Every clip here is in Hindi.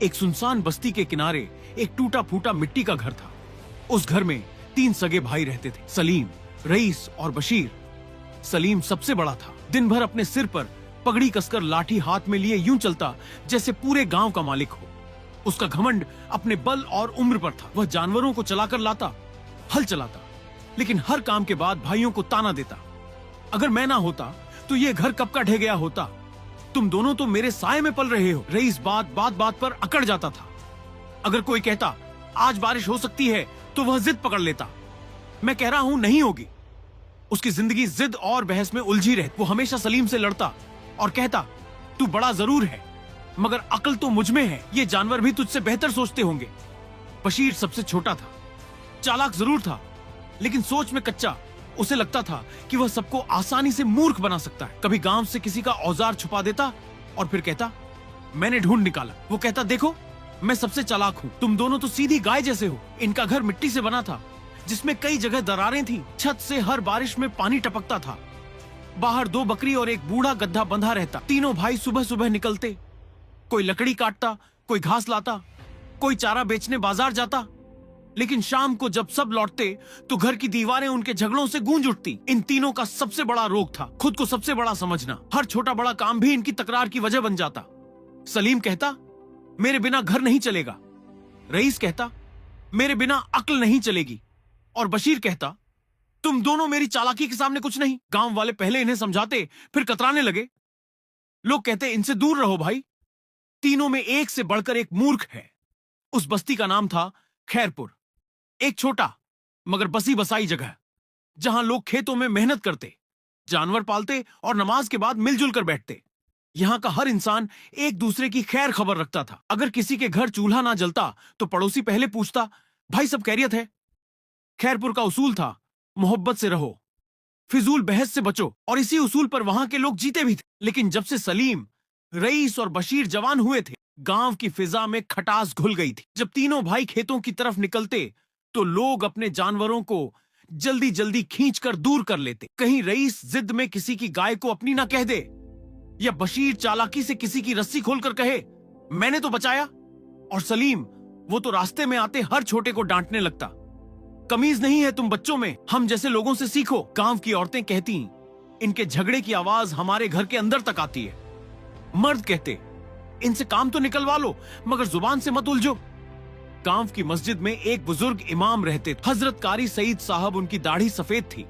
एक सुनसान बस्ती के किनारे एक टूटा फूटा मिट्टी का घर था। उस घर में 3 सगे भाई रहते थे, सलीम, रईस और बशीर। सलीम सबसे बड़ा था। दिन भर अपने सिर पर पगड़ी कसकर लाठी हाथ में लिए यूं चलता जैसे पूरे गांव का मालिक हो। उसका घमंड अपने बल और उम्र पर था। वह जानवरों को चलाकर लाता, हल चलाता, लेकिन हर काम के बाद भाइयों को ताना देता। अगर मैं ना होता तो ये घर कब का ढह गया होता। तुम दोनों तो मेरे साए में पल रहे हो। रईस बात पर अकड़ जाता था। अगर कोई कहता आज बारिश हो सकती है तो वह जिद पकड़ लेता। मैं कह रहा हूं नहीं होगी। उसकी जिंदगी जिद और बहस में उलझी रहती। वो हमेशा सलीम से लड़ता और कहता तू बड़ा जरूर है मगर अक्ल तो मुझ में है। ये जानवर भी तुझसे बेहतर सोचते होंगे। बशीर सबसे छोटा था, चालाक जरूर था लेकिन सोच में कच्चा। उसे लगता था कि वह सबको आसानी से मूर्ख बना सकता है। कभी गांव से किसी का औजार छुपा देता और फिर कहता मैंने ढूंढ निकाला। वो कहता देखो मैं सबसे चालाक हूं, तुम दोनों तो सीधी गाय जैसे हो। इनका घर मिट्टी से बना था जिसमें कई जगह दरारें थी। छत से हर बारिश में पानी टपकता था। बाहर 2 बकरी और एक बूढ़ा गधा बंधा रहता। तीनों भाई सुबह सुबह निकलते, कोई लकड़ी काटता, कोई घास लाता, कोई चारा बेचने बाजार जाता। लेकिन शाम को जब सब लौटते तो घर की दीवारें उनके झगड़ों से गूंज उठती। इन तीनों का सबसे बड़ा रोग था खुद को सबसे बड़ा समझना। हर छोटा बड़ा काम भी इनकी तकरार की वजह बन जाता। सलीम कहता मेरे बिना घर नहीं चलेगा। रईस कहता मेरे बिना अक्ल नहीं चलेगी। और बशीर कहता तुम दोनों मेरी चालाकी के सामने कुछ नहीं। गांव वाले पहले इन्हें समझाते फिर कतराने लगे। लोग कहते इनसे दूर रहो भाई। तीनों में एक से बढ़कर एक मूर्ख है। उस बस्ती का नाम था खैरपुर। एक छोटा मगर बसी बसाई जगह जहां लोग खेतों में मेहनत करते, जानवर पालते और नमाज के बाद मिलजुल कर बैठते। यहां का हर इंसान एक दूसरे की खैर खबर रखता था। अगर किसी के घर चूल्हा ना जलता तो पड़ोसी पहले पूछता भाई सब खैरियत है। खैरपुर का उसूल था मोहब्बत से रहो, फिजूल बहस से बचो। और इसी उसूल पर वहां के लोग जीते भी थे। लेकिन जब से सलीम, रईस और बशीर जवान हुए थे गांव की फिजा में खटास घुल गई थी। जब तीनों भाई खेतों की तरफ निकलते तो लोग अपने जानवरों को जल्दी जल्दी खींचकर दूर कर लेते। कहीं रईस जिद में किसी की गाय को अपनी ना कह दे या बशीर चालाकी से किसी की रस्सी खोलकर कहे मैंने तो बचाया। और सलीम वो तो रास्ते में आते हर छोटे को डांटने लगता। कमीज नहीं है तुम बच्चों में, हम जैसे लोगों से सीखो। गांव की औरतें कहती इनके झगड़े की आवाज हमारे घर के अंदर तक आती है। मर्द कहते इनसे काम तो निकलवा लो मगर जुबान से मत उलझो। गांव की मस्जिद में एक बुजुर्ग इमाम रहते थे। हजरत कारी सईद साहब। उनकी दाढ़ी सफेद थी,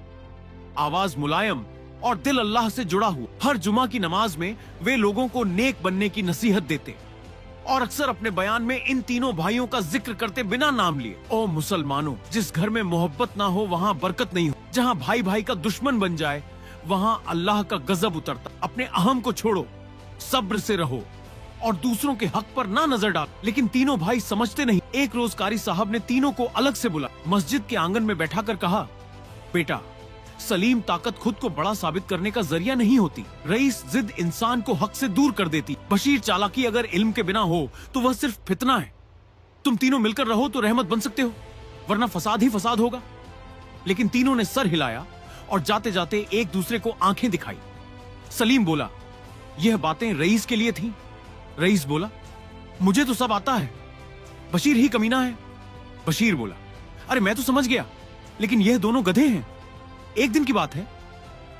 आवाज मुलायम और दिल अल्लाह से जुड़ा हुआ। हर जुमा की नमाज में वे लोगों को नेक बनने की नसीहत देते और अक्सर अपने बयान में इन तीनों भाइयों का जिक्र करते बिना नाम लिए। ओ मुसलमानों, जिस घर में मोहब्बत ना हो वहां बरकत नहीं हो। जहां भाई भाई का दुश्मन बन जाए वहां अल्लाह का गजब उतरता। अपने अहम को छोड़ो, सब्र से रहो और दूसरों के हक पर ना नजर डाल। लेकिन तीनों भाई समझते नहीं। एक रोज कारी साहब ने तीनों को अलग से बुला मस्जिद के आंगन में बैठाकर कहा बेटा, सलीम ताकत खुद को बड़ा साबित करने का जरिया नहीं होती। रईस जिद इंसान को हक से दूर कर देती। बशीर चालाकी अगर इल्म के बिना हो तो वह सिर्फ फितना है। तुम तीनों मिलकर रहो तो रहमत बन सकते हो, वरना फसाद ही फसाद होगा। लेकिन तीनों ने सर हिलाया और जाते जाते एक दूसरे को आंखें दिखाई। सलीम बोला यह बातें रईस के लिए थी। रईस बोला मुझे तो सब आता है, बशीर ही कमीना है। बशीर बोला अरे मैं तो समझ गया, लेकिन यह दोनों गधे हैं। एक दिन की बात है,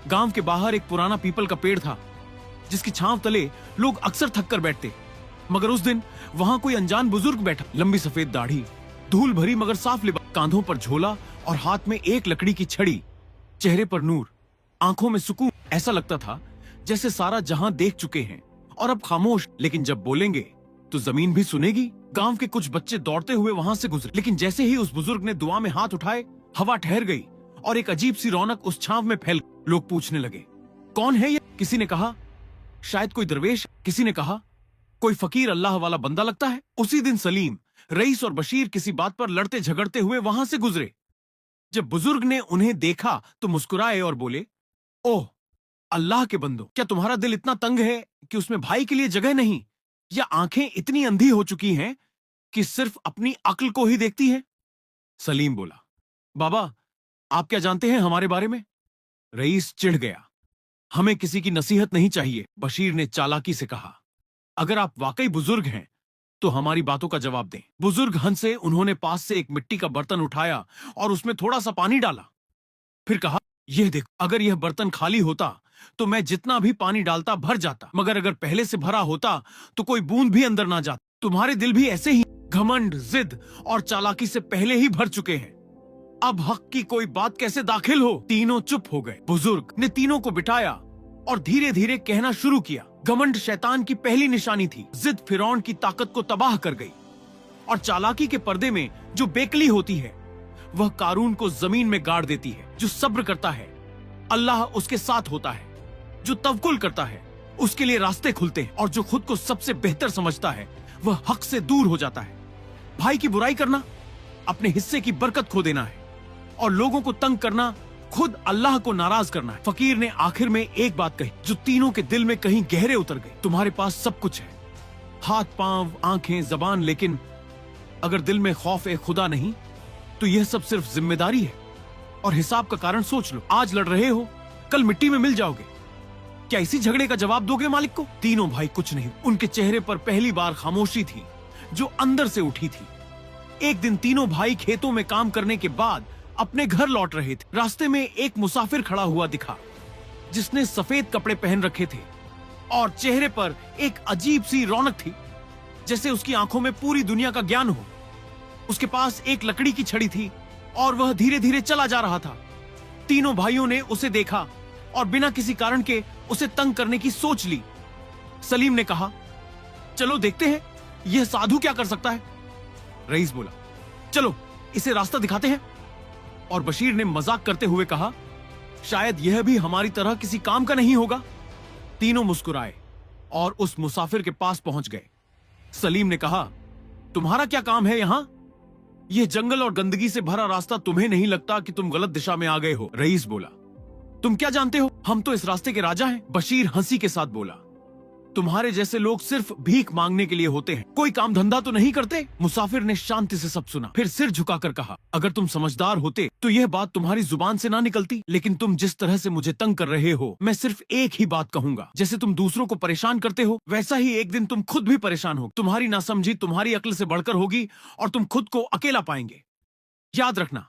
गांव के बाहर एक पुराना पीपल का पेड़ था जिसकी छांव तले लोग अक्सर थक कर बैठते। मगर उस दिन वहां कोई अनजान बुजुर्ग बैठा, लंबी सफेद दाढ़ी, धूल भरी मगर साफ लिबास, कांधों पर झोला और हाथ में एक लकड़ी की छड़ी, चेहरे पर नूर, आंखों में सुकून। ऐसा लगता था जैसे सारा जहां देख चुके हैं और अब खामोश। लेकिन जब बोलेंगे तो जमीन भी सुनेगी। गांव के कुछ बच्चे दौड़ते हुए वहां से गुजरे, लेकिन जैसे ही उस बुजुर्ग ने दुआ में हाथ उठाए हवा ठहर गई और एक अजीब सी रौनक उस छांव में फैल। लोग पूछने लगे कौन है ये? किसी ने कहा शायद कोई दरवेश, किसी ने कहा कोई फकीर अल्लाह वाला बंदा लगता है। उसी दिन सलीम, रईस और बशीर किसी बात पर लड़ते झगड़ते हुए वहां से गुजरे। जब बुजुर्ग ने उन्हें देखा तो मुस्कुराए और बोले ओह अल्लाह के बंदो, क्या तुम्हारा दिल इतना तंग है कि उसमें भाई के लिए जगह नहीं, या आंखें इतनी अंधी हो चुकी हैं कि सिर्फ अपनी अक्ल को ही देखती है? सलीम बोला बाबा आप क्या जानते हैं हमारे बारे में? रईस चिढ़ गया, हमें किसी की नसीहत नहीं चाहिए। बशीर ने चालाकी से कहा अगर आप वाकई बुजुर्ग हैं तो हमारी बातों का जवाब दें। बुजुर्ग हंसे। उन्होंने पास से एक मिट्टी का बर्तन उठाया और उसमें थोड़ा सा पानी डाला। फिर कहा, यह देखो, अगर यह बर्तन खाली होता तो मैं जितना भी पानी डालता भर जाता, मगर अगर पहले से भरा होता तो कोई बूंद भी अंदर ना जाता। तुम्हारे दिल भी ऐसे ही घमंड, जिद और चालाकी से पहले ही भर चुके हैं। अब हक की कोई बात कैसे दाखिल हो? तीनों चुप हो गए। बुजुर्ग ने तीनों को बिठाया और धीरे धीरे कहना शुरू किया। घमंड शैतान की पहली निशानी थी। जिद फिरौन की ताकत को तबाह कर गई और चालाकी के पर्दे में जो बेकली होती है वह कारून को जमीन में गाड़ देती है। जो सब्र करता है अल्लाह उसके साथ होता है। जो तवक्कुल करता है उसके लिए रास्ते खुलते हैं और जो खुद को सबसे बेहतर समझता है वह हक से दूर हो जाता है। भाई की बुराई करना अपने हिस्से की बरकत खो देना है और लोगों को तंग करना खुद अल्लाह को नाराज करना है। फकीर ने आखिर में एक बात कही जो तीनों के दिल में कहीं गहरे उतर गई। तुम्हारे पास सब कुछ है, हाथ पांव, आंखें, जबान, लेकिन अगर दिल में खौफ ए खुदा नहीं तो यह सब सिर्फ जिम्मेदारी है और हिसाब का कारण सोच लो। आज लड़ रहे हो, कल मिट्टी में मिल जाओगे। क्या इसी झगड़े का जवाब दोगे मालिक को? तीनों भाई कुछ नहीं। उनके चेहरे पर पहली बार खामोशी थी जो अंदर से उठी थी। एक दिन तीनों भाई खेतों में काम करने के बाद अपने घर लौट रहे थे। रास्ते में एक मुसाफिर खड़ा हुआ दिखा जिसने सफेद कपड़े पहन रखे थे और चेहरे पर एक अजीब सी रौनक थी, जैसे उसकी आंखों में पूरी दुनिया का ज्ञान हो। उसके पास एक लकड़ी की छड़ी थी और वह धीरे धीरे चला जा रहा था। तीनों भाइयों ने उसे देखा और बिना किसी कारण के उसे तंग करने की सोच ली। सलीम ने कहा, चलो देखते हैं यह साधु क्या कर सकता है। रईस बोला, चलो इसे रास्ता दिखाते हैं। और बशीर ने मजाक करते हुए कहा, शायद यह भी हमारी तरह किसी काम का नहीं होगा। तीनों मुस्कुराए और उस मुसाफिर के पास पहुंच गए। सलीम ने कहा, तुम्हारा क्या काम है यहां? यह जंगल और गंदगी से भरा रास्ता तुम्हें नहीं लगता कि तुम गलत दिशा में आ गए हो? रईस बोला, तुम क्या जानते हो, हम तो इस रास्ते के राजा हैं। बशीर हंसी के साथ बोला, तुम्हारे जैसे लोग सिर्फ भीख मांगने के लिए होते हैं, कोई काम धंधा तो नहीं करते। मुसाफिर ने शांति से सब सुना, फिर सिर झुकाकर कहा, अगर तुम समझदार होते तो यह बात तुम्हारी जुबान से ना निकलती, लेकिन तुम जिस तरह से मुझे तंग कर रहे हो, मैं सिर्फ एक ही बात कहूंगा। जैसे तुम दूसरों को परेशान करते हो वैसा ही एक दिन तुम खुद भी परेशान हो। तुम्हारी नासमझी तुम्हारी अक्ल से बढ़कर होगी और तुम खुद को अकेला पाएंगे। याद रखना,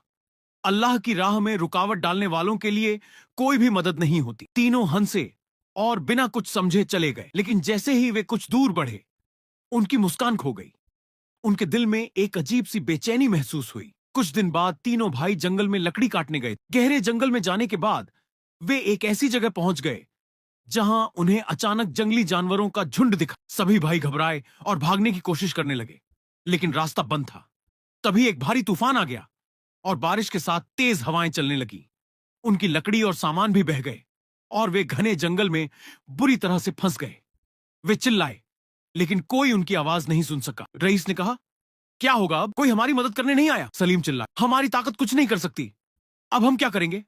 अल्लाह की राह में रुकावट डालने वालों के लिए कोई भी मदद नहीं होती। तीनों हंसे और बिना कुछ समझे चले गए, लेकिन जैसे ही वे कुछ दूर बढ़े उनकी मुस्कान खो गई। उनके दिल में एक अजीब सी बेचैनी महसूस हुई। कुछ दिन बाद तीनों भाई जंगल में लकड़ी काटने गए। गहरे जंगल में जाने के बाद वे एक ऐसी जगह पहुंच गए जहां उन्हें अचानक जंगली जानवरों का झुंड दिखा। सभी भाई घबराए और भागने की कोशिश करने लगे, लेकिन रास्ता बंद था। तभी एक भारी तूफान आ गया और बारिश के साथ तेज हवाएं चलने लगी। उनकी लकड़ी और सामान भी बह गए और वे घने जंगल में बुरी तरह से फंस गए। वे चिल्लाए, लेकिन कोई उनकी आवाज नहीं सुन सका। रईस ने कहा, क्या होगा अब? कोई हमारी मदद करने नहीं आया। सलीम चिल्लाया, हमारी ताकत कुछ नहीं कर सकती, अब हम क्या करेंगे?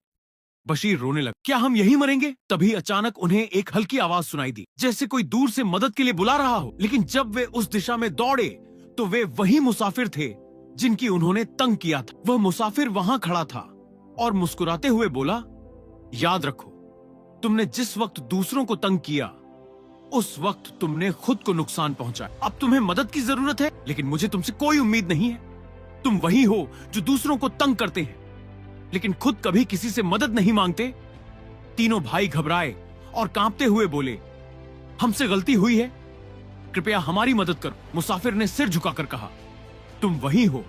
बशीर रोने लगा, क्या हम यहीं मरेंगे? तभी अचानक उन्हें एक हल्की आवाज सुनाई दी, जैसे कोई दूर से मदद के लिए बुला रहा हो। लेकिन जब वे उस दिशा में दौड़े तो वे वही मुसाफिर थे जिनकी उन्होंने तंग किया था। वह मुसाफिर वहां खड़ा था और मुस्कुराते हुए बोला, याद रखो, तुमने जिस वक्त दूसरों को तंग किया उस वक्त तुमने खुद को नुकसान पहुंचाया। अब तुम्हें मदद की जरूरत है, लेकिन मुझे तुमसे कोई उम्मीद नहीं है। तुम वही हो जो दूसरों को तंग करते हैं, लेकिन खुद कभी किसी से मदद नहीं मांगते। तीनों भाई घबराए और कांपते हुए बोले, हमसे गलती हुई है, कृपया हमारी मदद करो। मुसाफिर ने सिर झुकाकर कहा, तुम वही हो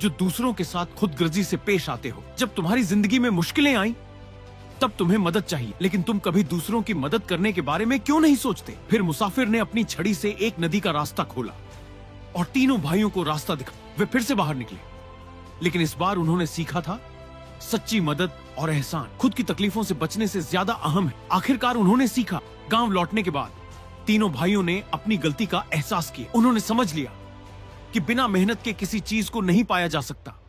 जो दूसरों के साथ खुदगर्जी से पेश आते हो। जब तुम्हारी जिंदगी में मुश्किलें आई तब तुम्हें मदद चाहिए, लेकिन तुम कभी दूसरों की मदद करने के बारे में क्यों नहीं सोचते? फिर मुसाफिर ने अपनी छड़ी से एक नदी का रास्ता खोला और तीनों भाइयों को रास्ता दिखा। वे फिर से बाहर निकले, लेकिन इस बार उन्होंने सीखा था, सच्ची मदद और एहसान खुद की तकलीफों से बचने से ज्यादा अहम है। आखिरकार उन्होंने सीखा। गांव लौटने के बाद तीनों भाइयों ने अपनी गलती का एहसास किया। उन्होंने समझ लिया कि बिना मेहनत के किसी चीज को नहीं पाया जा सकता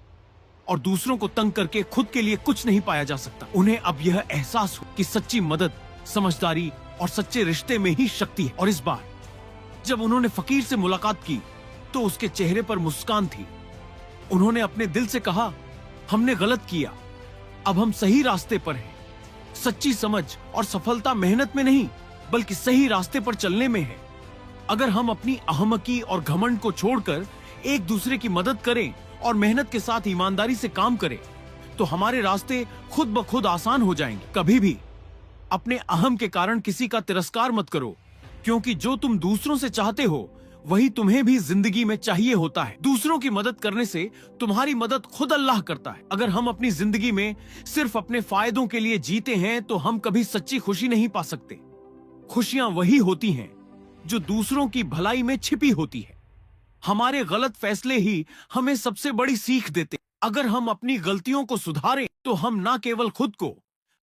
और दूसरों को तंग करके खुद के लिए कुछ नहीं पाया जा सकता। उन्हें अब यह एहसास हो कि सच्ची मदद, समझदारी और सच्चे रिश्ते में ही शक्ति है। और इस बार जब उन्होंने फकीर से मुलाकात की तो उसके चेहरे पर मुस्कान थी। उन्होंने अपने दिल से कहा, हमने गलत किया, अब हम सही रास्ते पर हैं। सच्ची समझ और सफलता मेहनत में नहीं बल्कि सही रास्ते पर चलने में है। अगर हम अपनी अहमकी और घमंड को छोड़कर एक दूसरे की मदद करें और मेहनत के साथ ईमानदारी से काम करें, तो हमारे रास्ते खुद ब खुद आसान हो जाएंगे। कभी भी अपने अहम के कारण किसी का तिरस्कार मत करो, क्योंकि जो तुम दूसरों से चाहते हो वही तुम्हें भी जिंदगी में चाहिए होता है। दूसरों की मदद करने से तुम्हारी मदद खुद अल्लाह करता है। अगर हम अपनी जिंदगी में सिर्फ अपने फायदों के लिए जीते हैं तो हम कभी सच्ची खुशी नहीं पा सकते। खुशियां वही होती हैं जो दूसरों की भलाई में छिपी होती है। हमारे गलत फैसले ही हमें सबसे बड़ी सीख देते। अगर हम अपनी गलतियों को सुधारें तो हम ना केवल खुद को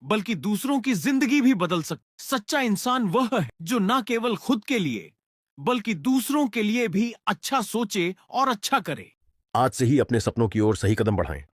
बल्कि दूसरों की जिंदगी भी बदल सकते। सच्चा इंसान वह है जो ना केवल खुद के लिए बल्कि दूसरों के लिए भी अच्छा सोचे और अच्छा करे। आज से ही अपने सपनों की ओर सही कदम बढ़ाएं।